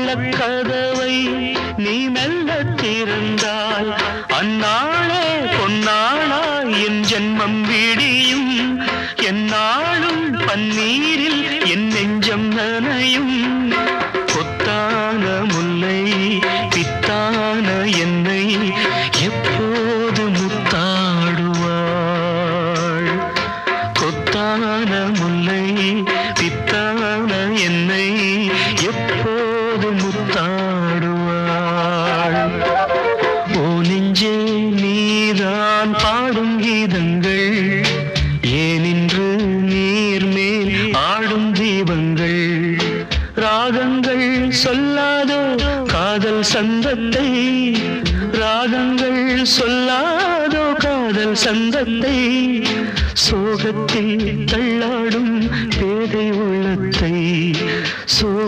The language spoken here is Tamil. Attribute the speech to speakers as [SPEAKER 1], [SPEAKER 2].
[SPEAKER 1] உள்ளக்கதவை நீ மெல்ல திறந்தால் அந்நாளே பொன்னாளா என் ஜென்மம் விடியும். என்னாலும் பன்னீரில் என் நெஞ்சம் நனையும். கொத்தான முல்லை பித்தான என்னை எப்போது முத்தாடுவாள். கொத்தான முல்லை பித்தான என்னை எப்போது முத்தாடுவாள். ஓ நெஞ்சே நீதான் பாடும் கீதங்கள், ஏனின்று நீர் மேல் ஆடும் தீபங்கள். ராகங்கள் சொல்லாதோ காதல் சந்தத்தை, ராகங்கள் சொல்லாதோ காதல் சந்தத்தை. சோகத்தில் தள்ளாடும் பேதை உள்ளத்தை, சோக